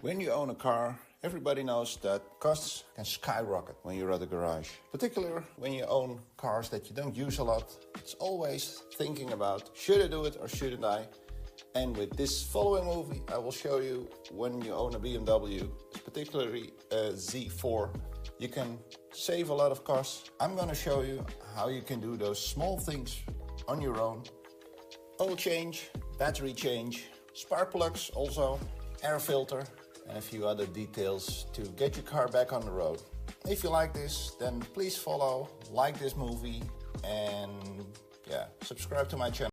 When you own a car, everybody knows that costs can skyrocket when you're at the garage. Particularly when you own cars that you don't use a lot. It's always thinking about, should I do it or shouldn't I? And with this following movie, I will show you when you own a BMW, particularly a Z4, you can save a lot of costs. I'm going to show you how you can do those small things on your own. Oil change, battery change, spark plugs also, air filter, and a few other details to get your car back on the road. If you like this, then please follow, like this movie, and subscribe to my channel.